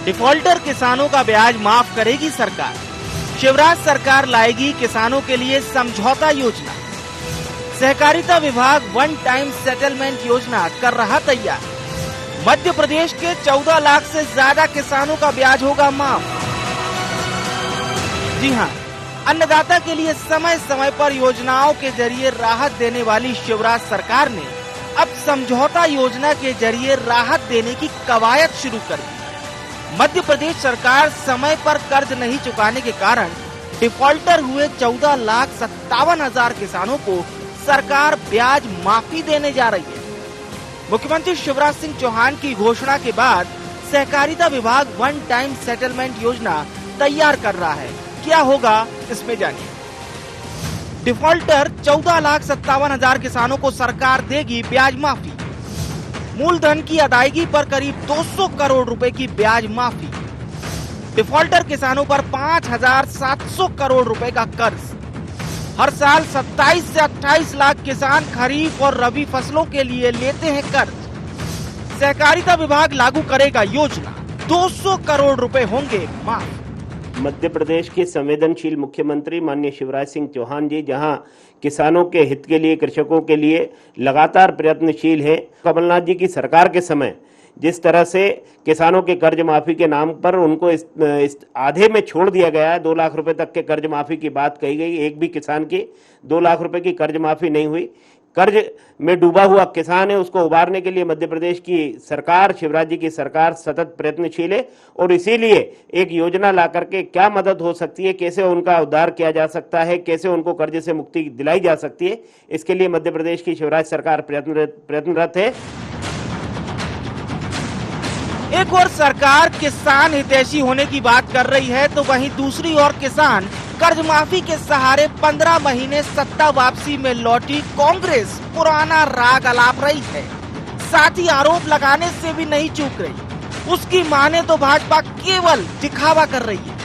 Defaulter किसानों का ब्याज माफ करेगी सरकार। शिवराज सरकार लाएगी किसानों के लिए समझौता योजना। सहकारिता विभाग वन टाइम सेटलमेंट योजना कर रहा तैयार। मध्य प्रदेश के 14 लाख से ज्यादा किसानों का ब्याज होगा माफ। जी हां, अन्नदाता के लिए समय समय पर योजनाओं के जरिए राहत देने वाली शिवराज सरकार ने अब समझौता योजना के जरिए राहत देने की कवायद शुरू कर दी। मध्य प्रदेश सरकार समय पर कर्ज नहीं चुकाने के कारण डिफॉल्टर हुए 14,57,000 किसानों को सरकार ब्याज माफी देने जा रही है। मुख्यमंत्री शिवराज सिंह चौहान की घोषणा के बाद सहकारिता विभाग वन टाइम सेटलमेंट योजना तैयार कर रहा है। क्या होगा इसमें जानिए। डिफॉल्टर 14,57,000 किसानों को सरकार देगी ब्याज माफी। मूलधन की अदायगी पर करीब 200 करोड़ रुपए की ब्याज माफी। डिफॉल्टर किसानों पर 5,700 करोड़ रुपए का कर्ज। हर साल 27 से 28 लाख किसान खरीफ और रबी फसलों के लिए लेते हैं कर्ज। सहकारिता विभाग लागू करेगा योजना, 200 करोड़ रुपए होंगे माफ। मध्य प्रदेश के संवेदनशील मुख्यमंत्री माननीय शिवराज सिंह चौहान जी जहां किसानों के हित के लिए, कृषकों के लिए लगातार प्रयत्नशील हैं। कमलनाथ जी की सरकार के समय जिस तरह से किसानों के कर्ज माफी के नाम पर उनको इस आधे में छोड़ दिया गया है, 2 लाख रुपए तक के कर्ज माफी की बात कही गई, एक भी किसान की 2 लाख रुपए की कर्ज माफी नहीं हुई। कर्ज में डूबा हुआ किसान है, उसको उबारने के लिए मध्य प्रदेश की सरकार, शिवराज जी की सरकार सतत प्रयत्नशील है और इसीलिए एक योजना ला करके क्या मदद हो सकती है, कैसे उनका उद्धार किया जा सकता है, कैसे उनको कर्ज से मुक्ति दिलाई जा सकती है, इसके लिए मध्य प्रदेश की शिवराज सरकार प्रयत्नरत है। एक ओर सरकार किसान हितैषी होने की बात कर रही है तो वहीं दूसरी ओर किसान कर्ज माफी के सहारे 15 महीने सत्ता वापसी में लौटी कांग्रेस पुराना राग अलाप रही है। साथ ही आरोप लगाने से भी नहीं चूक रही। उसकी माने तो भाजपा केवल दिखावा कर रही है।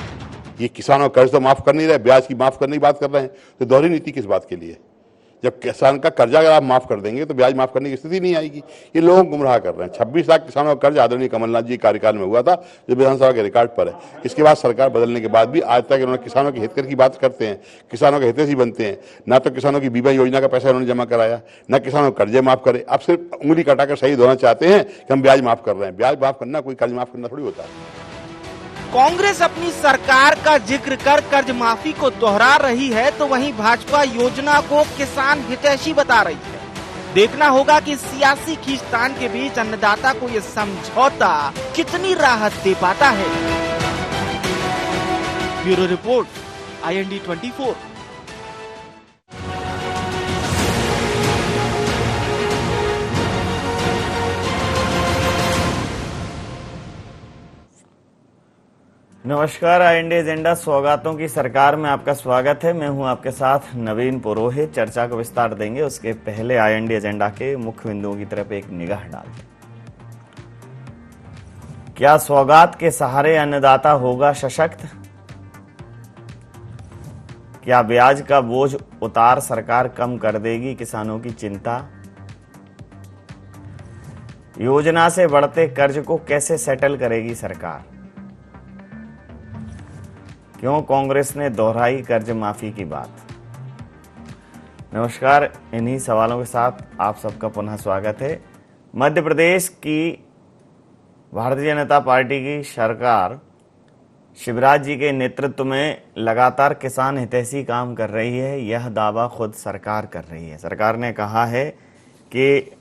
ये किसानों का कर्ज तो माफ कर नहीं रहे, ब्याज की माफ करने की बात कर रहे हैं, तो दोहरी नीति किस बात के लिए? जब किसान का कर्जा अगर आप माफ कर देंगे तो ब्याज माफ करने की स्थिति नहीं आएगी। ये लोगों को गुमराह कर रहे हैं। 26 लाख किसानों का कर्ज आदरणीय कमलनाथ जी कार्यकाल में हुआ था, जो विधानसभा के रिकॉर्ड पर है। इसके बाद सरकार बदलने के बाद भी आज तक इन्होंने किसानों के हित की बात करते हैं, किसानों के हितैषी बनते हैं। ना तो किसानों की बीमा योजना का पैसा उन्होंने जमा कराया, न किसानों को कर्जे माफ करे। आप सिर्फ उंगली कटाकर शहीद होना चाहते हैं कि हम ब्याज माफ कर रहे हैं। ब्याज माफ करना कोई कर्ज माफ करना थोड़ी होता है। कांग्रेस अपनी सरकार का जिक्र कर कर्ज माफी को दोहरा रही है तो वहीं भाजपा योजना को किसान हितैषी बता रही है। देखना होगा कि सियासी खींचतान के बीच अन्नदाता को ये समझौता कितनी राहत दे पाता है। Bureau report, IND 24। नमस्कार, IND एजेंडा सौगातों की सरकार में आपका स्वागत है। मैं हूं आपके साथ नवीन पुरोहित। चर्चा को विस्तार देंगे, उसके पहले IND एजेंडा के मुख्य बिंदुओं की तरफ एक निगाह डालते हैं। क्या सौगात के सहारे अन्नदाता होगा सशक्त? क्या ब्याज का बोझ उतार सरकार कम कर देगी किसानों की चिंता? योजना से बढ़ते कर्ज को कैसे सेटल करेगी सरकार? क्यों कांग्रेस ने दोहराई कर्ज माफी की बात? नमस्कार, इन्हीं सवालों के साथ आप सबका पुनः स्वागत है। मध्य प्रदेश की भारतीय जनता पार्टी की सरकार शिवराज जी के नेतृत्व में लगातार किसान हितैषी काम कर रही है, यह दावा खुद सरकार कर रही है। सरकार ने कहा है कि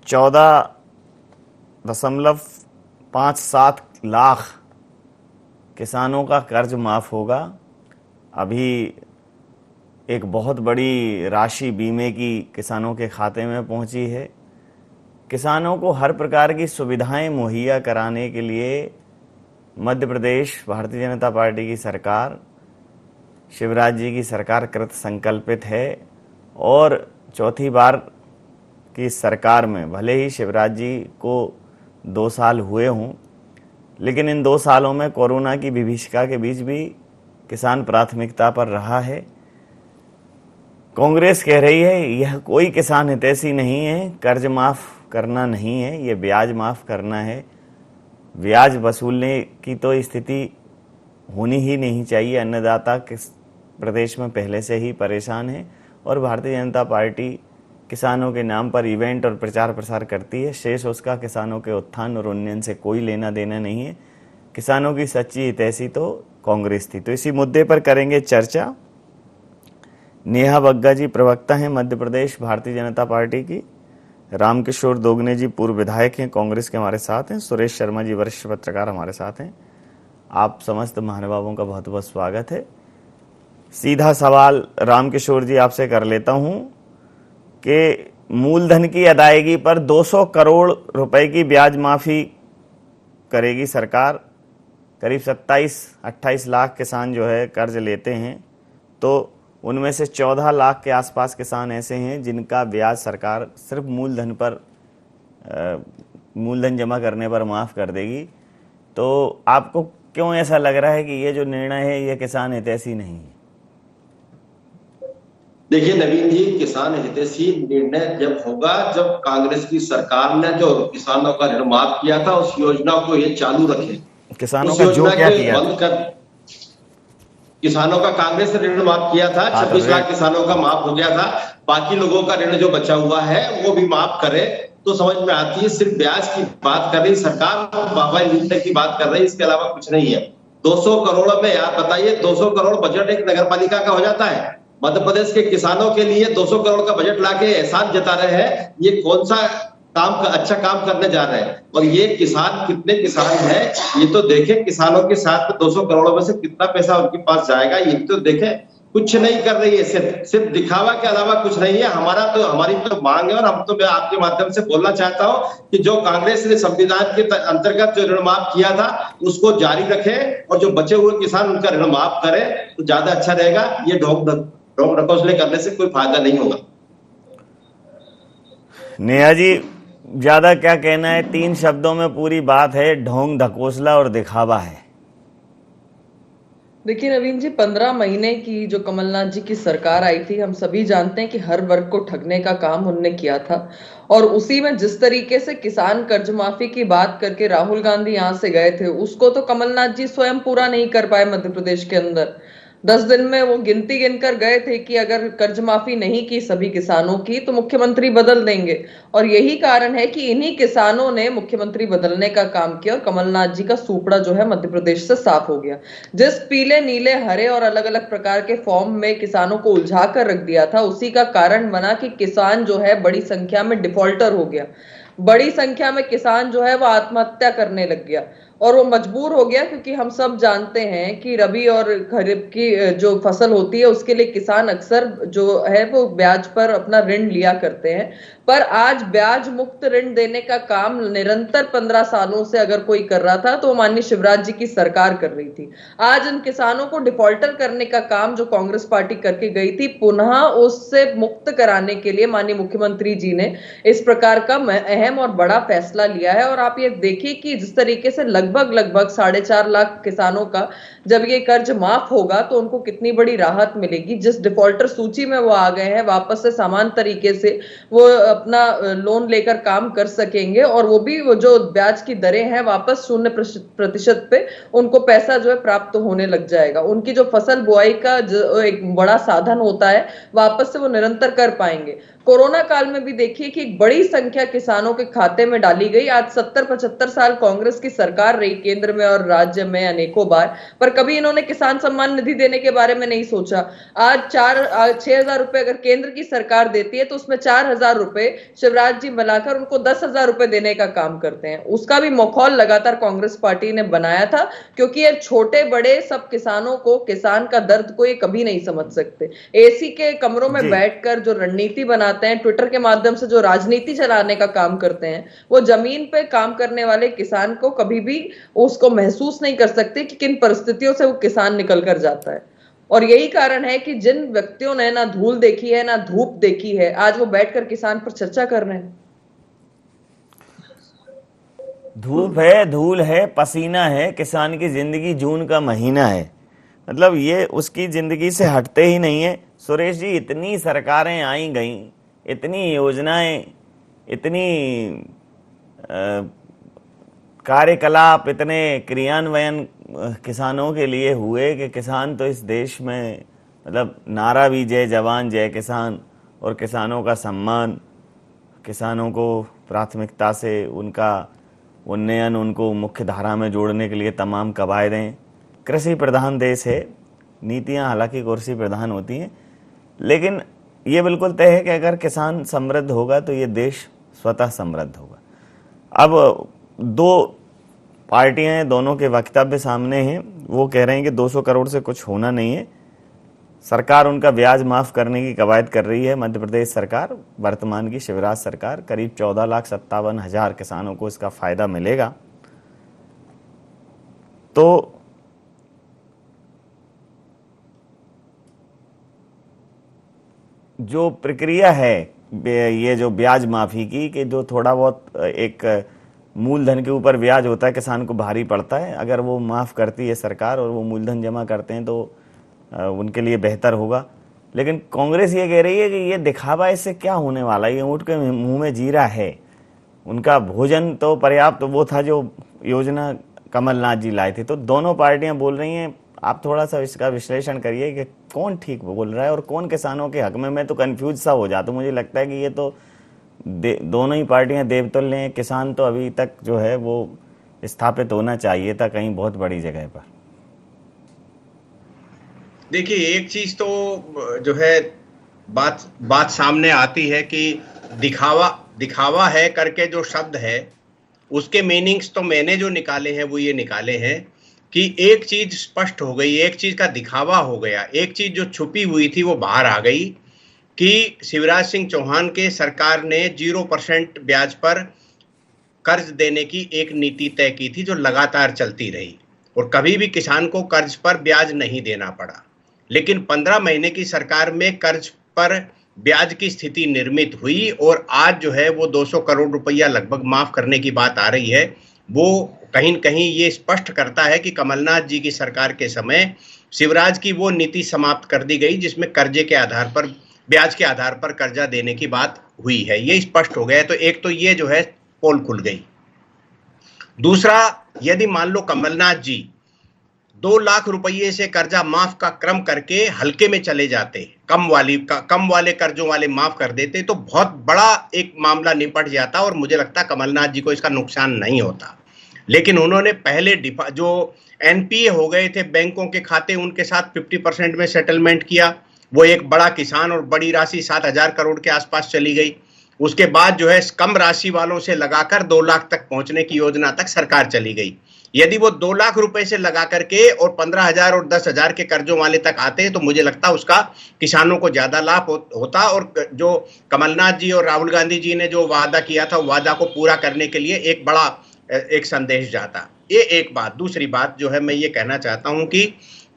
14.57 लाख किसानों का कर्ज माफ होगा। अभी एक बहुत बड़ी राशि बीमे की किसानों के खाते में पहुंची है। किसानों को हर प्रकार की सुविधाएं मुहैया कराने के लिए मध्य प्रदेश भारतीय जनता पार्टी की सरकार, शिवराज जी की सरकार कृत संकल्पित है। और चौथी बार की सरकार में भले ही शिवराज जी को 2 साल हुए हों, लेकिन इन 2 सालों में कोरोना की विभीषिका के बीच भी किसान प्राथमिकता पर रहा है। कांग्रेस कह रही है यह कोई किसान हितैषी नहीं है, कर्ज माफ करना नहीं है, ये ब्याज माफ करना है। ब्याज वसूलने की तो स्थिति होनी ही नहीं चाहिए। अन्नदाता प्रदेश में पहले से ही परेशान है और भारतीय जनता पार्टी किसानों के नाम पर इवेंट और प्रचार प्रसार करती है। शेष उसका किसानों के उत्थान और उन्नयन से कोई लेना देना नहीं है। किसानों की सच्ची हितैषी तो कांग्रेस थी। तो इसी मुद्दे पर करेंगे चर्चा। नेहा बग्गा जी प्रवक्ता हैं मध्य प्रदेश भारतीय जनता पार्टी की। रामकिशोर दोगने जी पूर्व विधायक हैं, कांग्रेस के हमारे साथ हैं। सुरेश शर्मा जी वरिष्ठ पत्रकार हमारे साथ हैं। आप समस्त महानुभावों का बहुत बहुत स्वागत है। सीधा सवाल रामकिशोर जी आपसे कर लेता हूं कि मूलधन की अदायगी पर 200 करोड़ रुपए की ब्याज माफी करेगी सरकार। करीब 27-28 लाख किसान जो है कर्ज लेते हैं, तो उनमें से 14 लाख के आसपास किसान ऐसे हैं जिनका ब्याज सरकार सिर्फ मूलधन जमा करने पर माफ़ कर देगी। तो आपको क्यों ऐसा लग रहा है कि ये जो निर्णय है ये किसान हितैषी नहीं है? देखिए नवीन जी, किसान हितैषी निर्णय जब होगा जब कांग्रेस की सरकार ने जो किसानों का ऋण माफ किया था उस योजना को ये चालू रखे। किसानों का जो क्या किया बंद कर, किसानों का कांग्रेस ने ऋण माफ किया था। 26 लाख किसानों का माफ हो गया था। बाकी लोगों का ऋण जो बचा हुआ है वो भी माफ करे तो समझ में आती है। सिर्फ ब्याज की बात कर रही सरकार, बाबा लूटने की बात कर रही, इसके अलावा कुछ नहीं है। 200 करोड़ में यार बताइए, 200 करोड़ बजट एक नगर पालिका का हो जाता है। मध्य प्रदेश के किसानों के लिए 200 करोड़ का बजट लाके एहसान जता रहे हैं। ये कौन सा काम का अच्छा काम करने जा रहे हैं? और ये किसान कितने किसान हैं ये तो देखें। किसानों के साथ 200 करोड़ में से कितना पैसा उनके पास जाएगा ये तो देखें। कुछ नहीं कर रही है, सिर्फ दिखावा के अलावा कुछ नहीं है। हमारी तो मांग है और हम तो मैं आपके माध्यम से बोलना चाहता हूं कि जो कांग्रेस ने संविधान के अंतर्गत जो ऋण माफ किया था उसको जारी रखे और जो बचे हुए किसान उनका ऋण माफ करे तो ज्यादा अच्छा रहेगा। ये ढोंग ढकोसले करने से कोई फायदा नहीं होगा। नेहा जी ज्यादा क्या कहना है? 3 शब्दों में पूरी बात है, ढोंग ढकोसला और दिखावा है। देखिए नवीन जी, 15 महीने की जो कमलनाथ जी की सरकार आई थी, हम सभी जानते हैं कि हर वर्ग को ठगने का काम उनने किया था। और उसी में जिस तरीके से किसान कर्ज माफी की बात करके राहुल गांधी यहां से गए थे, उसको तो कमलनाथ जी स्वयं पूरा नहीं कर पाए मध्य प्रदेश के अंदर। 10 दिन में वो गिनती गिनकर गए थे कि अगर कर्ज माफी नहीं की सभी किसानों की तो मुख्यमंत्री बदल देंगे। और यही कारण है कि इन्हीं किसानों ने मुख्यमंत्री बदलने का काम किया और कमलनाथ जी का सूपड़ा जो है मध्य प्रदेश से साफ हो गया। जिस पीले नीले हरे और अलग अलग प्रकार के फॉर्म में किसानों को उलझा कर रख दिया था, उसी का कारण बना कि किसान जो है बड़ी संख्या में डिफॉल्टर हो गया। बड़ी संख्या में किसान जो है वो आत्महत्या करने लग गया और वो मजबूर हो गया, क्योंकि हम सब जानते हैं कि रबी और खरीफ की जो फसल होती है उसके लिए किसान अक्सर जो है वो ब्याज पर अपना ऋण लिया करते हैं। पर आज ब्याज मुक्त ऋण देने का काम निरंतर 15 सालों से अगर कोई कर रहा था तो माननीय शिवराज जी की सरकार कर रही थी। आज इन किसानों को डिफॉल्टर करने का काम जो कांग्रेस पार्टी करके गई थी, पुनः उससे मुक्त कराने के लिए माननीय मुख्यमंत्री जी ने इस प्रकार का अहम और बड़ा फैसला लिया है। और आप ये देखिए कि जिस तरीके से लगभग 4.5 लाख किसानों का जब ये कर्ज माफ होगा तो उनको कितनी बड़ी राहत मिलेगी। जिस डिफॉल्टर सूची में वो आ गए हैं, वापस से समान तरीके से वो अपना लोन लेकर काम कर सकेंगे और वो भी वो जो ब्याज की दरें हैं वापस 0% पे उनको पैसा जो है प्राप्त होने लग जाएगा। उनकी जो फसल बुआई का जो एक बड़ा साधन होता है वापस से वो निरंतर कर पाएंगे। कोरोना काल में भी देखिए कि एक बड़ी संख्या किसानों के खाते में डाली गई। आज 70-75 साल कांग्रेस की सरकार रही केंद्र में और राज्य में अनेकों बार, पर कभी इन्होंने किसान सम्मान निधि देने के बारे में नहीं सोचा। आज 6,000 रुपए अगर केंद्र की सरकार देती है तो उसमें 4,000 रुपए शिवराज जी मिलाकर उनको 10,000 रुपए देने का काम करते हैं। उसका भी माहौल लगातार कांग्रेस पार्टी ने बनाया था, क्योंकि ये छोटे बड़े सब किसानों को, किसान का दर्द को ये कभी नहीं समझ सकते। एसी के कमरों में बैठकर जो रणनीति बनाते हैं, ट्विटर के माध्यम से जो राजनीति चलाने का काम करते हैं, वो जमीन पे काम करने वाले किसान को कभी भी उसको महसूस नहीं कर सकते कि किन परिस्थितियों से वो किसान निकल कर जाता है। और यही कारण है कि जिन व्यक्तियों ने ना धूल देखी है ना धूप देखी है, आज वो बैठकर किसान पर चर्चा कर रहे हैं। धूप है, धूल है, पसीना है, किसान की जिंदगी जून का महीना है। मतलब ये उसकी जिंदगी से हटते ही नहीं है। सुरेश जी, इतनी सरकारें आई गई, इतनी योजनाएं, इतनी कार्यकलाप, इतने क्रियान्वयन किसानों के लिए हुए कि किसान तो इस देश में मतलब नारा भी जय जवान जय किसान, और किसानों का सम्मान, किसानों को प्राथमिकता से उनका उन्नयन, उनको मुख्य धारा में जोड़ने के लिए तमाम कवायदें। कृषि प्रधान देश है, नीतियां हालांकि कृषि प्रधान होती हैं, लेकिन ये बिल्कुल तय है कि अगर किसान समृद्ध होगा तो ये देश स्वतः समृद्ध होगा। अब दो पार्टियां हैं, दोनों के वक्तव्य सामने हैं। वो कह रहे हैं कि 200 करोड़ से कुछ होना नहीं है, सरकार उनका ब्याज माफ करने की कवायद कर रही है। मध्य प्रदेश सरकार, वर्तमान की शिवराज सरकार, करीब 14,57,000 किसानों को इसका फायदा मिलेगा। तो जो प्रक्रिया है ये जो ब्याज माफी की, कि जो थोड़ा बहुत एक मूलधन के ऊपर ब्याज होता है, किसान को भारी पड़ता है, अगर वो माफ करती है सरकार और वो मूलधन जमा करते हैं तो उनके लिए बेहतर होगा। लेकिन कांग्रेस ये कह रही है कि ये दिखावा, इससे क्या होने वाला है, ये ऊँट के मुंह में जीरा है। उनका भोजन तो पर्याप्त वो था जो योजना कमलनाथ जी लाए थे। तो दोनों पार्टियां बोल रही हैं, आप थोड़ा सा इसका विश्लेषण करिए कि कौन ठीक बोल रहा है और कौन किसानों के हक में। मैं तो कंफ्यूज सा हो जाता हूँ, मुझे लगता है कि ये तो दोनों ही पार्टियां देवतुल्य हैं। किसान तो अभी तक जो है वो स्थापित होना चाहिए था कहीं बहुत बड़ी जगह पर। देखिए, एक चीज तो जो है बात सामने आती है कि दिखावा है करके जो शब्द है, उसके मीनिंग्स तो मैंने जो निकाले हैं वो ये निकाले हैं कि एक चीज स्पष्ट हो गई, एक चीज का दिखावा हो गया, एक चीज जो छुपी हुई थी वो बाहर आ गई कि शिवराज सिंह चौहान के सरकार ने 0% ब्याज पर कर्ज देने की एक नीति तय की थी जो लगातार चलती रही और कभी भी किसान को कर्ज पर ब्याज नहीं देना पड़ा। लेकिन 15 महीने की सरकार में कर्ज पर ब्याज की स्थिति निर्मित हुई और आज जो है वो 200 करोड़ रुपया लगभग माफ करने की बात आ रही है। वो कहीं न कहीं ये स्पष्ट करता है कि कमलनाथ जी की सरकार के समय शिवराज की वो नीति समाप्त कर दी गई जिसमें कर्जे के आधार पर, ब्याज के आधार पर कर्जा देने की बात हुई है। ये स्पष्ट हो गया। तो एक तो ये जो है पोल खुल गई। दूसरा, यदि मान लो कमलनाथ जी 2 लाख रुपये से कर्जा माफ का क्रम करके हल्के में चले जाते, कम वाले कर्जों वाले माफ कर देते, तो बहुत बड़ा एक मामला निपट जाता और मुझे लगता कमलनाथ जी को इसका नुकसान नहीं होता। लेकिन उन्होंने पहले जो एनपीए हो गए थे बैंकों के खाते, उनके साथ 50% में सेटलमेंट किया। वो एक बड़ा किसान और बड़ी राशि 7,000 करोड़ के आसपास चली गई। उसके बाद जो है कम राशि वालों से लगाकर 2 लाख तक पहुंचने की योजना तक सरकार चली गई। यदि वो 2 लाख रुपए से लगा करके और 15,000 और 10,000 के कर्जों वाले तक आते तो मुझे लगता उसका किसानों को ज्यादा लाभ होता और जो कमलनाथ जी और राहुल गांधी जी ने जो वादा किया था, वादा को पूरा करने के लिए एक बड़ा एक संदेश जाता। ये एक बात। दूसरी बात जो है मैं ये कहना चाहता हूं कि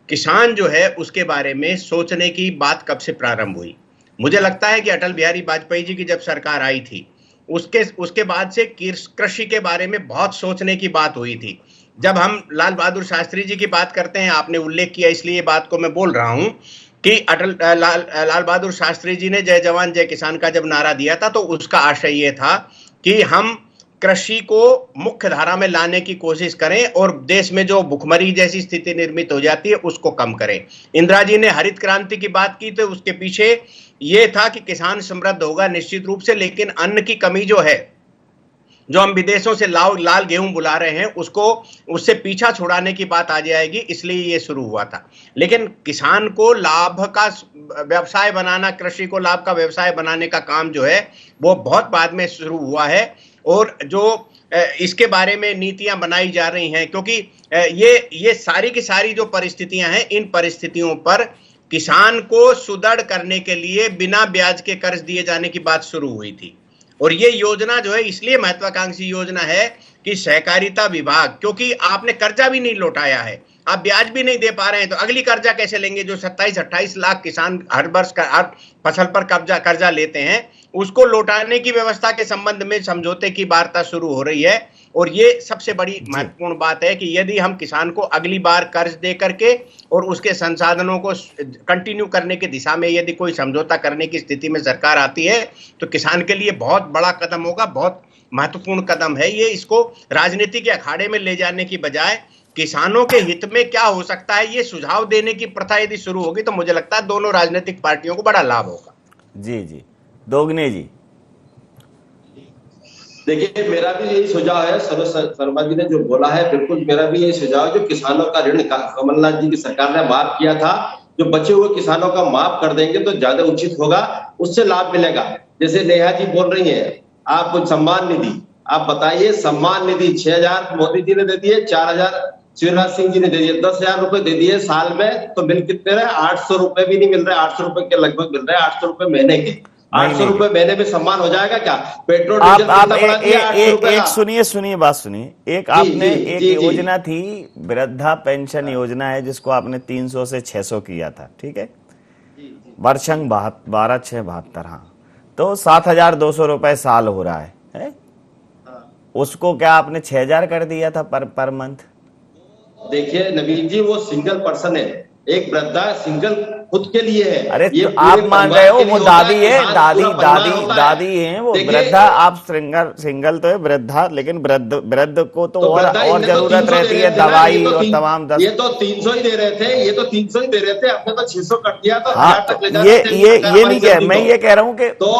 किसान जो है उसके बारे में सोचने की बात कब से प्रारंभ हुई। मुझे लगता है कि अटल बिहारी वाजपेयी जी की जब सरकार आई थी उसके बाद से कृषि के बारे में बहुत सोचने की बात हुई थी। जब हम लाल बहादुर शास्त्री जी की बात करते हैं, आपने उल्लेख किया इसलिए बात को मैं बोल रहा हूं कि लाल बहादुर शास्त्री जी ने जय जवान जय किसान का जब नारा दिया था तो उसका आशय ये था कि हम कृषि को मुख्य धारा में लाने की कोशिश करें और देश में जो भुखमरी जैसी स्थिति निर्मित हो जाती है उसको कम करें। इंदिरा जी ने हरित क्रांति की बात की तो उसके पीछे ये था कि किसान समृद्ध होगा निश्चित रूप से, लेकिन अन्न की कमी जो है, जो हम विदेशों से लाल गेहूं बुला रहे हैं, उससे पीछा छुड़ाने की बात आ जाएगी, इसलिए ये शुरू हुआ था। लेकिन किसान को लाभ का व्यवसाय बनाना, कृषि को लाभ का व्यवसाय बनाने का काम जो है वो बहुत बाद में शुरू हुआ है और जो इसके बारे में नीतियां बनाई जा रही हैं, क्योंकि ये सारी की सारी जो परिस्थितियां हैं, इन परिस्थितियों पर किसान को सुदृढ़ करने के लिए बिना ब्याज के कर्ज दिए जाने की बात शुरू हुई थी। और ये योजना जो है इसलिए महत्वाकांक्षी योजना है कि सहकारिता विभाग, क्योंकि आपने कर्जा भी नहीं लौटाया है, आप ब्याज भी नहीं दे पा रहे हैं, तो अगली कर्जा कैसे लेंगे? जो 27-28 लाख किसान हर वर्ष हर फसल पर कर्जा लेते हैं, उसको लौटाने की व्यवस्था के संबंध में समझौते की वार्ता शुरू हो रही है। और ये सबसे बड़ी महत्वपूर्ण बात है कि यदि हम किसान को अगली बार कर्ज दे करके और उसके संसाधनों को कंटिन्यू करने की दिशा में यदि कोई समझौता करने की स्थिति में सरकार आती है तो किसान के लिए बहुत बड़ा कदम होगा, बहुत महत्वपूर्ण कदम है ये। इसको राजनीति के अखाड़े में ले जाने की बजाय किसानों के हित में क्या हो सकता है ये सुझाव देने की प्रथा यदि शुरू होगी तो मुझे लगता है दोनों राजनीतिक पार्टियों को बड़ा लाभ होगा। जी जी, दोगने जी। देखिए, मेरा भी यही सुझाव है, शर्मा जी ने जो बोला है बिल्कुल मेरा भी यही सुझाव है। जो किसानों का ऋण कमलनाथ जी की सरकार ने माफ किया था, जो बचे हुए किसानों का माफ कर देंगे तो ज्यादा उचित होगा, उससे लाभ मिलेगा। जैसे नेहा जी बोल रही है, आप सम्मान निधि, आप बताइए, सम्मान निधि 6,000 मोदी जी ने दे दिए, 4,000 शिवराज सिंह जी ने दे दिए, 10,000 रुपए दे दिए साल में, तो मिल कितने रहे? 800 रुपए भी नहीं मिल रहे, 800 रुपए के लगभग मिल रहे हैं, 800 रुपए महीने के। 800 रुपए महीने में सम्मान हो जाएगा क्या? पेट्रोल डीजल एक सुनिए बात सुनिए। एक आपने एक योजना थी, वृद्धा पेंशन योजना है, जिसको आपने 300 से 600 किया था, ठीक है, वर्षंग 12/6/72। हाँ, तो 7,200 रुपए साल हो रहा है? उसको क्या आपने 6,000 कर दिया था पर मंथ? देखिए नवीन जी, वो सिंगल पर्सन है, एक वृद्धा सिंगल खुद के लिए है। अरे तो आप मान रहे हो वो दादी है, दादी है वो वृद्धा। आप सिंगल तो है वृद्धा, लेकिन वृद्ध को तो और जरूरत रहती है, दवाई और तमाम। ये तो 300 ही दे रहे थे, ये तो 300 ही दे रहे थे, आपने तो 600 कर दिया। तो ये नहीं कह, मैं ये कह रहा हूँ कि तो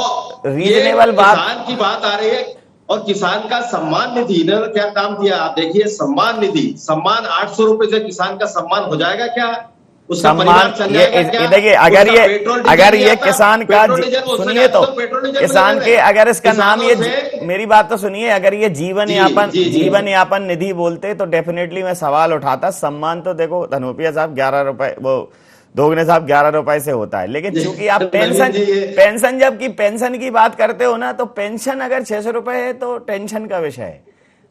रीजनेबल किसान की बात आ रही है। और किसान का सम्मान निधि, इन्होंने क्या काम किया आप देखिए, सम्मान निधि, सम्मान 800 रुपए से किसान का सम्मान हो जाएगा क्या? उसका परिवार चल जाएगा क्या? देखिए, अगर ये किसान का, सुनिए तो, किसान के अगर इसका नाम ये, मेरी बात तो सुनिए, अगर ये जीवन यापन निधि बोलते तो डेफिनेटली मैं सवाल उठाता। सम्मान तो देखो धनोपिया साहब 11 रुपए, वो दोगने साहब 11 रुपए से होता है, लेकिन चूंकि आप पेंशन जबकि पेंशन की बात करते हो ना, तो पेंशन अगर 600 रुपए है तो टेंशन का विषय है।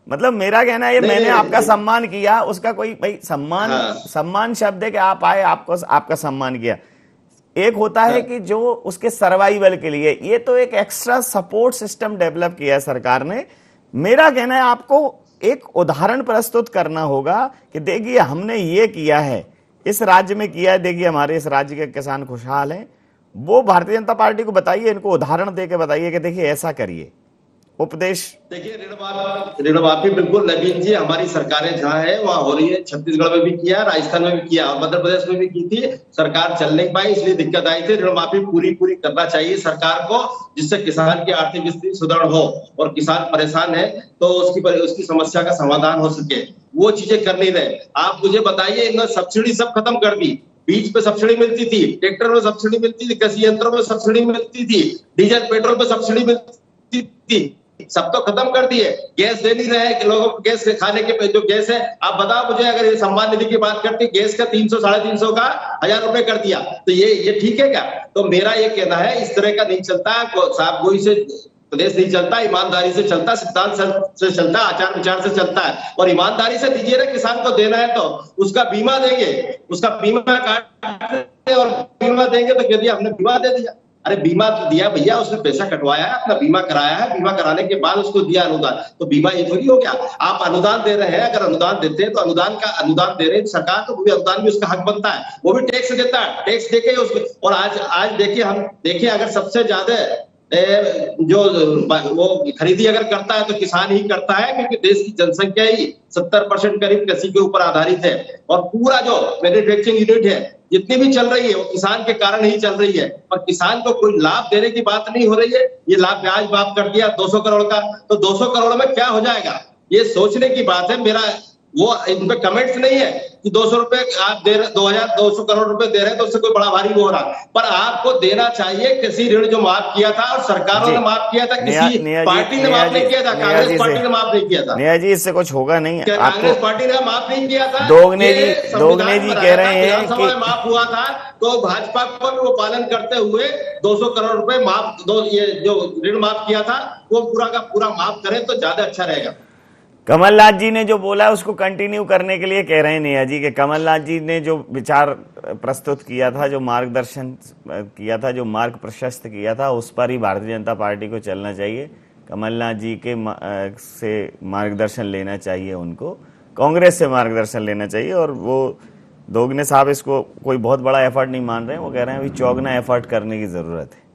मतलब मेरा कहना है, मैंने आपका सम्मान किया, उसका कोई भाई सम्मान शब्द है कि आप आए, आपका सम्मान किया। एक होता है कि जो उसके सर्वाइवल के लिए, ये तो एक एक्स्ट्रा सपोर्ट सिस्टम डेवलप किया है सरकार ने। मेरा कहना है आपको एक उदाहरण प्रस्तुत करना होगा कि देखिए हमने ये किया है, इस राज्य में किया है, देखिए हमारे इस राज्य के किसान खुशहाल हैं। वो भारतीय जनता पार्टी को बताइए, इनको उदाहरण देके बताइए कि देखिए ऐसा करिए। उपदेश देखिए, ऋण माफी बिल्कुल नवीन जी हमारी सरकारें जहां है वहां हो रही है। छत्तीसगढ़ में भी किया, राजस्थान में भी किया, मध्य प्रदेश में भी की थी, सरकार चल नहीं पाई, इसलिए दिक्कत आई थी। ऋण माफी पूरी करना चाहिए सरकार को, जिससे किसान की आर्थिक स्थिति सुदृढ़ हो और किसान परेशान है तो उसकी समस्या का समाधान हो सके। वो चीजें कर नहीं रहे। आप मुझे बताइए, इन्होंने सब्सिडी सब खत्म कर दी। बीज पे सब्सिडी मिलती थी, ट्रैक्टर में सब्सिडी मिलती थी, कृषि यंत्रों में सब्सिडी मिलती थी, डीजल पेट्रोल पे सब्सिडी मिलती थी, सब तो खत्म कर दिए। गैस दे नहीं रहे कि लोगों को, गैस खाने के जो गैस है, आप बताओ मुझे, अगर ये सम्मान निधि की बात करती, गैस का 300 350 का 1,000 रुपए कर दिया, तो ये ठीक है क्या? तो मेरा ये कहना है, इस तरह का नहीं चलता, साफ गोई से प्रदेश नहीं चलता, ईमानदारी से चलता, सिद्धांत से चलता, आचार विचार से चलता है। और ईमानदारी से दीजिए ना, किसान को देना है तो उसका बीमा देंगे, उसका बीमा काट और बीमा देंगे तो कह दिया हमने बीमा दे दिया। अरे बीमा तो दिया भैया, उसने पैसा कटवाया है, अपना बीमा कराया है, बीमा कराने के बाद उसको दिया अनुदान, तो बीमा ये थोड़ी हो गया। आप अनुदान दे रहे हैं, अगर अनुदान देते हैं तो अनुदान दे रहे हैं सरकार, तो वो भी अनुदान भी उसका हक बनता है, वो भी टैक्स देता है, टैक्स देके उसको। और आज देखिए अगर सबसे ज्यादा जो वो खरीदी अगर करता है तो किसान ही करता है, क्योंकि देश की जनसंख्या ही 70% करीब कृषि के ऊपर आधारित है। और पूरा जो मैन्युफैक्चरिंग यूनिट है जितनी भी चल रही है वो किसान के कारण ही चल रही है। और किसान को कोई लाभ देने की बात नहीं हो रही है। ये लाभ ब्याज माफ कर दिया 200 करोड़ का, तो 200 करोड़ में क्या हो जाएगा, ये सोचने की बात है। मेरा वो इन पे कमेंट्स नहीं है कि 200 रुपए आप दे रहे, 2,200 करोड़ रुपए दे रहे हैं तो उससे कोई बड़ा भारी वो हो रहा, पर आपको देना चाहिए। कृषि ऋण जो माफ किया था और सरकारों ने माफ किया था, किसी पार्टी ने माफ नहीं किया था, कांग्रेस पार्टी ने माफ नहीं किया था। नेहा जी, इससे कुछ होगा नहीं, कांग्रेस पार्टी ने माफ नहीं किया था। दोगने जी कह रहे हैं कि माफ हुआ था, तो भाजपा को भी वो पालन करते हुए 200 करोड़ रुपए माफ, ये जो ऋण माफ किया था वो पूरा का पूरा माफ करें तो ज्यादा अच्छा रहेगा। कमलनाथ जी ने जो बोला उसको कंटिन्यू करने के लिए कह रहे हैं नेहा जी कि कमलनाथ जी ने जो विचार प्रस्तुत किया था, जो मार्गदर्शन किया था, जो मार्ग प्रशस्त किया था, उस पर ही भारतीय जनता पार्टी को चलना चाहिए। कमलनाथ जी के से मार्गदर्शन लेना चाहिए, उनको कांग्रेस से मार्गदर्शन लेना चाहिए। और वो दोगने साहब इसको कोई बहुत बड़ा एफर्ट नहीं मान रहे हैं, वो कह रहे हैं अभी चौगुना एफर्ट करने की जरूरत है।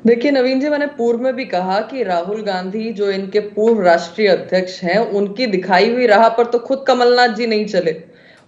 देखिए नवीन जी, मैंने पूर्व में भी कहा कि राहुल गांधी जो इनके पूर्व राष्ट्रीय अध्यक्ष हैं, उनकी दिखाई हुई राह पर तो खुद कमलनाथ जी नहीं चले।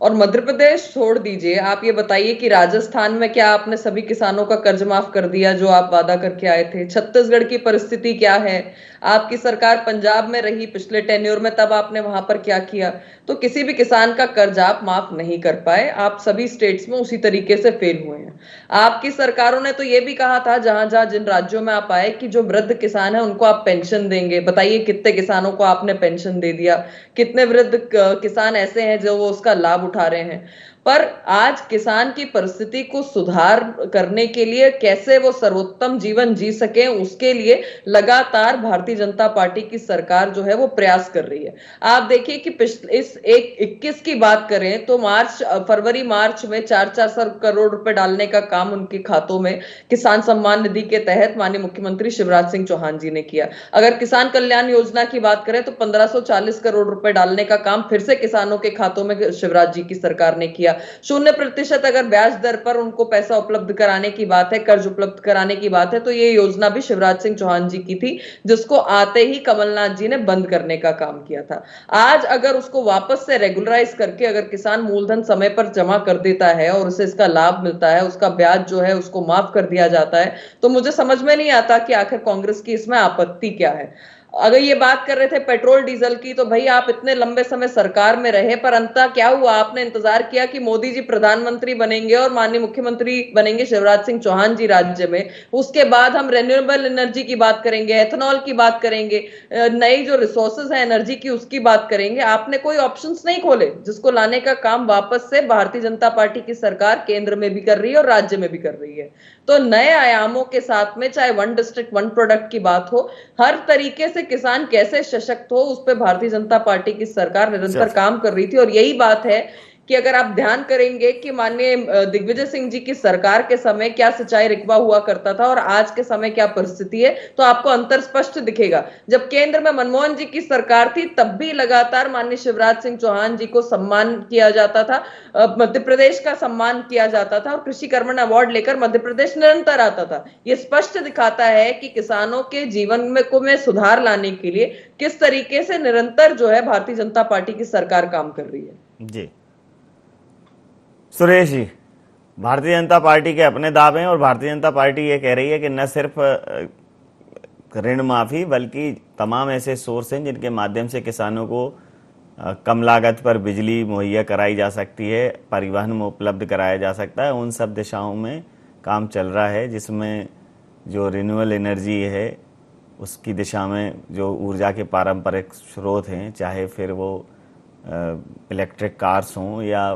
और मध्य प्रदेश छोड़ दीजिए, आप ये बताइए कि राजस्थान में क्या आपने सभी किसानों का कर्ज माफ कर दिया जो आप वादा करके आए थे? छत्तीसगढ़ की परिस्थिति क्या है? आपकी सरकार पंजाब में रही पिछले टेन्योर में, तब आपने वहां पर क्या किया? तो किसी भी किसान का कर्ज आप माफ नहीं कर पाए। आप सभी स्टेट्स में उसी तरीके से फेल हुए हैं। आपकी सरकारों ने तो ये भी कहा था जहां जहां जिन राज्यों में आप आए कि जो वृद्ध किसान है उनको आप पेंशन देंगे। बताइए कितने किसानों को आपने पेंशन दे दिया? कितने वृद्ध किसान ऐसे हैं जो वो उसका लाभ उठा रहे हैं? पर आज किसान की परिस्थिति को सुधार करने के लिए, कैसे वो सर्वोत्तम जीवन जी सके, उसके लिए लगातार भारतीय जनता पार्टी की सरकार जो है वो प्रयास कर रही है। आप देखिए कि पिछले इस 21 की बात करें तो फरवरी मार्च में 400 करोड़ रुपए डालने का काम उनके खातों में किसान सम्मान निधि के तहत माननीय मुख्यमंत्री शिवराज सिंह चौहान जी ने किया। अगर किसान कल्याण योजना की बात करें तो 1540 करोड़ रुपए डालने का काम फिर से किसानों के खातों में शिवराज जी की सरकार ने किया। 0% अगर ब्याज दर पर उनको पैसा उपलब्ध कराने की बात है, कर्ज उपलब्ध कराने की बात है, तो ये योजना भी शिवराज सिंह चौहान जी की थी, जिसको आते ही कमलनाथ जी ने बंद करने का काम किया था। आज अगर उसको वापस से रेगुलराइज करके अगर किसान मूलधन समय पर जमा कर देता है और उसे इसका लाभ मिलता है, उसका ब्याज जो है उसको माफ कर दिया जाता है, तो मुझे समझ में नहीं आता कि आखिर कांग्रेस की इसमें आपत्ति क्या है। अगर ये बात कर रहे थे पेट्रोल डीजल की, तो भाई आप इतने लंबे समय सरकार में रहे, पर अंततः क्या हुआ? आपने इंतजार किया कि मोदी जी प्रधानमंत्री बनेंगे और माननीय मुख्यमंत्री बनेंगे शिवराज सिंह चौहान जी राज्य में। उसके बाद हम रेन्यूएबल एनर्जी की बात करेंगे, एथेनॉल की बात करेंगे, नई जो रिसोर्सेज है एनर्जी की उसकी बात करेंगे। आपने कोई ऑप्शंस नहीं खोले जिसको लाने का काम वापस से भारतीय जनता पार्टी की सरकार केंद्र में भी कर रही है और राज्य में भी कर रही है। तो नए आयामों के साथ में, चाहे वन डिस्ट्रिक्ट वन प्रोडक्ट की बात हो, हर तरीके से किसान कैसे सशक्त हो, उस पर भारतीय जनता पार्टी की सरकार निरंतर काम कर रही थी। और यही बात है कि अगर आप ध्यान करेंगे कि माननीय दिग्विजय सिंह जी की सरकार के समय क्या सिंचाई रिकबा हुआ करता था और आज के समय क्या परिस्थिति है, तो आपको अंतर स्पष्ट दिखेगा। जब केंद्र में मनमोहन जी की सरकार थी तब भी लगातार माननीय शिवराज सिंह चौहान जी को सम्मान किया जाता था, मध्य प्रदेश का सम्मान किया जाता था और कृषि कर्मण अवार्ड लेकर मध्य प्रदेश निरंतर आता था। ये स्पष्ट दिखाता है कि किसानों के जीवन में सुधार लाने के लिए किस तरीके से निरंतर जो है भारतीय जनता पार्टी की सरकार काम कर रही है। जी सुरेश जी, भारतीय जनता पार्टी के अपने दावे हैं और भारतीय जनता पार्टी ये कह रही है कि न सिर्फ ऋण माफी बल्कि तमाम ऐसे सोर्स हैं जिनके माध्यम से किसानों को कम लागत पर बिजली मुहैया कराई जा सकती है, परिवहन में उपलब्ध कराया जा सकता है। उन सब दिशाओं में काम चल रहा है, जिसमें जो रिन्यूएबल एनर्जी है उसकी दिशा में जो ऊर्जा के पारंपरिक स्रोत हैं, चाहे फिर वो इलेक्ट्रिक कार्स हों या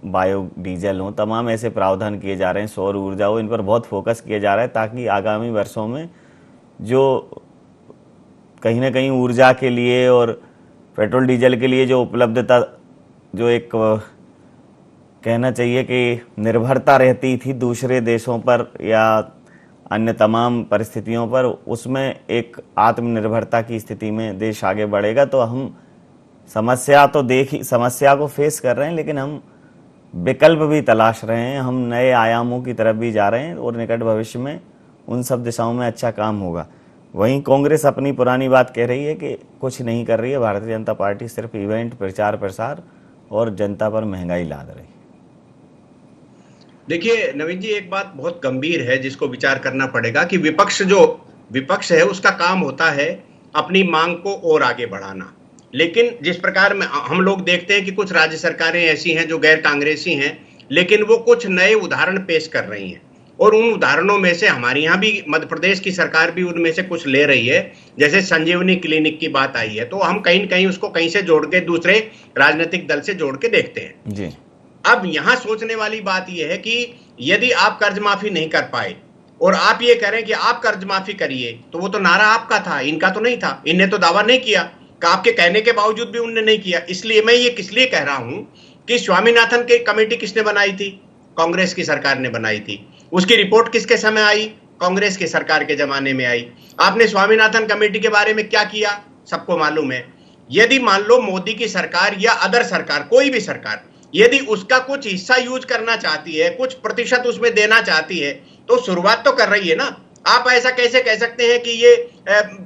बायोडीजल हो, तमाम ऐसे प्रावधान किए जा रहे हैं, सौर ऊर्जा हो, इन पर बहुत फोकस किया जा रहा है ताकि आगामी वर्षों में जो कहीं ना कहीं ऊर्जा के लिए और पेट्रोल डीजल के लिए जो उपलब्धता, जो एक कहना चाहिए कि निर्भरता रहती थी दूसरे देशों पर या अन्य तमाम परिस्थितियों पर, उसमें एक आत्मनिर्भरता की स्थिति में देश आगे बढ़ेगा। तो हम समस्या को फेस कर रहे हैं, लेकिन हम विकल्प भी तलाश रहे हैं, हम नए आयामों की तरफ भी जा रहे हैं और निकट भविष्य में उन सब दिशाओं में अच्छा काम होगा। वहीं कांग्रेस अपनी पुरानी बात कह रही है कि कुछ नहीं कर रही है भारतीय जनता पार्टी, सिर्फ इवेंट, प्रचार प्रसार और जनता पर महंगाई लाद रही है। देखिए नवीन जी, एक बात बहुत गंभीर है जिसको विचार करना पड़ेगा कि विपक्ष है उसका काम होता है अपनी मांग को और आगे बढ़ाना। लेकिन जिस प्रकार में हम लोग देखते हैं कि कुछ राज्य सरकारें ऐसी हैं जो गैर कांग्रेसी हैं, लेकिन वो कुछ नए उदाहरण पेश कर रही हैं और उन उदाहरणों में से हमारे यहाँ भी मध्य प्रदेश की सरकार भी उनमें से कुछ ले रही है। जैसे संजीवनी क्लिनिक की बात आई है, तो हम कहीं न कहीं उसको कहीं से जोड़ के दूसरे राजनीतिक दल से जोड़ के देखते हैं जी। अब यहाँ सोचने वाली बात यह है कि यदि आप कर्ज माफी नहीं कर पाए और आप ये कह रहे हैं कि आप कर्ज माफी करिए, तो वो तो नारा आपका था, इनका तो नहीं था। इनने तो दावा नहीं किया, आपके कहने के बावजूद भी उन्होंने नहीं किया। इसलिए मैं ये किस लिए कह रहा हूं कि स्वामीनाथन की कमेटी किसने बनाई थी? कांग्रेस की सरकार ने बनाई थी। उसकी रिपोर्ट किसके समय आई? कांग्रेस की सरकार के जमाने में आई। आपने स्वामीनाथन कमेटी के बारे में क्या किया? सबको मालूम है। यदि मान लो मोदी की सरकार या अदर सरकार, कोई भी सरकार, यदि उसका कुछ हिस्सा यूज करना चाहती है, कुछ प्रतिशत उसमें देना चाहती है, तो शुरुआत तो कर रही है ना। आप ऐसा कैसे कह सकते हैं कि ये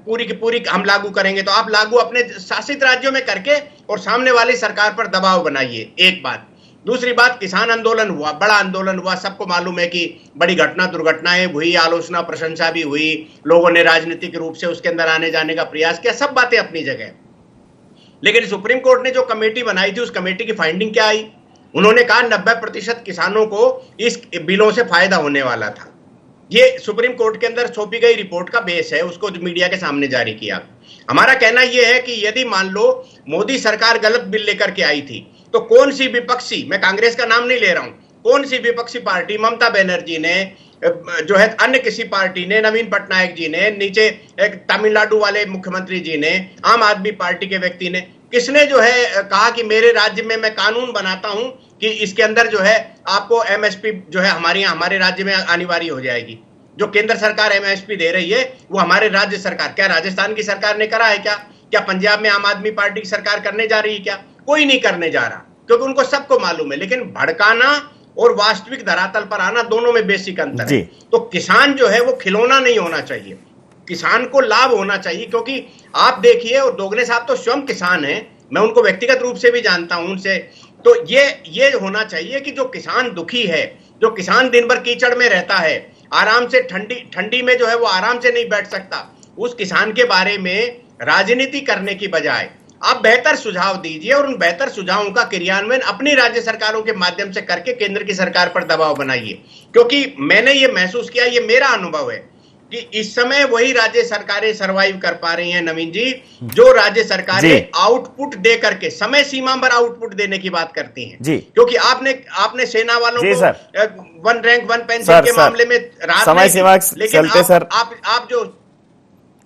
पूरी की पूरी हम लागू करेंगे? तो आप लागू अपने शासित राज्यों में करके और सामने वाली सरकार पर दबाव बनाइए, एक बात। दूसरी बात, किसान आंदोलन हुआ, बड़ा आंदोलन हुआ, सबको मालूम है कि बड़ी घटना दुर्घटनाएं हुई, आलोचना प्रशंसा भी हुई, लोगों ने राजनीतिक रूप से उसके अंदर आने जाने का प्रयास किया, सब बातें अपनी जगह। लेकिन सुप्रीम कोर्ट ने जो कमेटी बनाई थी, उस कमेटी की फाइंडिंग क्या आई? उन्होंने कहा 90% किसानों को इस बिलों से फायदा होने वाला था। ये सुप्रीम कोर्ट के अंदर सौंपी गई रिपोर्ट का बेस है, उसको मीडिया के सामने जारी किया। हमारा कहना यह है कि यदि मान लो मोदी सरकार गलत बिल लेकर के आई थी, तो कौन सी विपक्षी, मैं कांग्रेस का नाम नहीं ले रहा हूं, कौन सी विपक्षी पार्टी, ममता बनर्जी ने जो है, अन्य किसी पार्टी ने, नवीन पटनायक जी ने, नीचे एक तमिलनाडु वाले मुख्यमंत्री जी ने, आम आदमी पार्टी के व्यक्ति ने, किसने जो है कहा कि मेरे राज्य में मैं कानून बनाता हूं कि इसके अंदर जो है आपको एमएसपी जो है हमारे राज्य में अनिवार्य हो जाएगी? जो केंद्र सरकार एमएसपी दे रही है वो हमारे राज्य सरकार, क्या राजस्थान की सरकार ने करा है? क्या पंजाब में आम आदमी पार्टी की सरकार करने जा रही है? क्या कोई नहीं करने जा रहा, क्योंकि उनको सबको मालूम है। लेकिन भड़काना और वास्तविक धरातल पर आना, दोनों में बेसिक अंतर है। तो किसान जो है वो खिलौना नहीं होना चाहिए, किसान को लाभ होना चाहिए। क्योंकि आप देखिए, और दोगले साहब तो स्वयं किसान हैं, मैं उनको व्यक्तिगत रूप से भी जानता हूं उनसे, तो ये होना चाहिए कि जो किसान दुखी है, जो किसान दिन भर कीचड़ में रहता है, आराम से ठंडी में जो है वो आराम से नहीं बैठ सकता, उस किसान के बारे में राजनीति करने की बजाय आप बेहतर सुझाव दीजिए और उन बेहतर सुझावों का क्रियान्वयन अपनी राज्य सरकारों के माध्यम से करके केंद्र की सरकार पर दबाव बनाइए। क्योंकि मैंने ये महसूस किया, ये मेरा अनुभव है कि इस समय वही राज्य सरकारें सरवाइव कर पा रही हैं नवीन जी, जो राज्य सरकारें आउटपुट दे करके समय सीमा पर आउटपुट देने की बात करती हैं। क्योंकि आपने सेना वालों को 1 रैंक 1 पेंशन के मामले में समय सीमा, लेकिन आप जो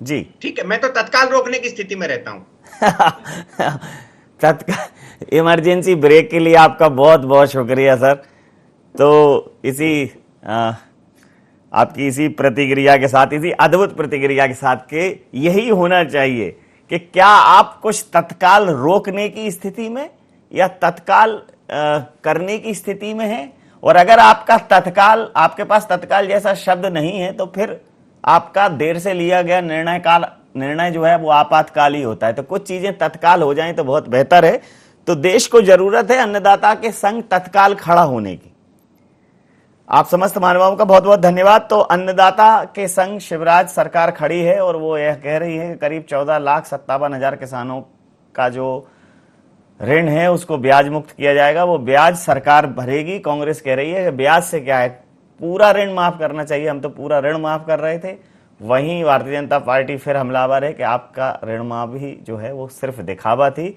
जी ठीक है, मैं तो तत्काल रोकने की स्थिति में रहता हूं। तत्काल इमरजेंसी ब्रेक के लिए आपका बहुत बहुत शुक्रिया सर। तो आपकी इसी प्रतिक्रिया के साथ, इसी अद्भुत प्रतिक्रिया के साथ के यही होना चाहिए कि क्या आप कुछ तत्काल रोकने की स्थिति में या तत्काल करने की स्थिति में हैं, और अगर आपके पास तत्काल जैसा शब्द नहीं है तो फिर आपका देर से लिया गया निर्णय जो है वो आपातकाल ही होता है। तो कुछ चीजें तत्काल हो जाएं तो बहुत बेहतर है। तो देश को जरूरत है अन्नदाता के संग तत्काल खड़ा होने की। आप समस्त महानुभावों का बहुत बहुत धन्यवाद। तो अन्नदाता के संग शिवराज सरकार खड़ी है और वो यह कह रही है कि करीब 14,57,000 किसानों का जो ऋण है उसको ब्याज मुक्त किया जाएगा। वो ब्याज सरकार भरेगी। कांग्रेस कह रही है कि ब्याज से क्या है, पूरा ऋण माफ करना चाहिए, हम तो पूरा ऋण माफ कर रहे थे। वहीं भारतीय जनता पार्टी फिर हमलावर है कि आपका ऋण माफ ही जो है वो सिर्फ दिखावा थी।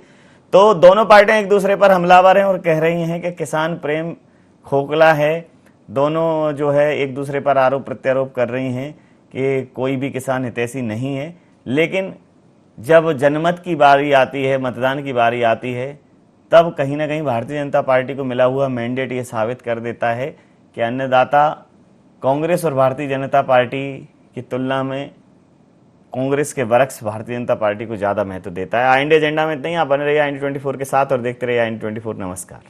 तो दोनों पार्टियां एक दूसरे पर हमलावर हैं और कह रही हैं कि किसान प्रेम खोखला है। दोनों जो है एक दूसरे पर आरोप प्रत्यारोप कर रही हैं कि कोई भी किसान हितैषी नहीं है। लेकिन जब जनमत की बारी आती है, मतदान की बारी आती है, तब कहीं ना कहीं भारतीय जनता पार्टी को मिला हुआ मैंडेट ये साबित कर देता है कि अन्नदाता कांग्रेस और भारतीय जनता पार्टी की तुलना में कांग्रेस के बरक्स भारतीय जनता पार्टी को ज्यादा महत्व देता है। इंडिया एजेंडा में इतना ही। आप बने रहिए IND24 के साथ और देखते रहिए IND24। नमस्कार।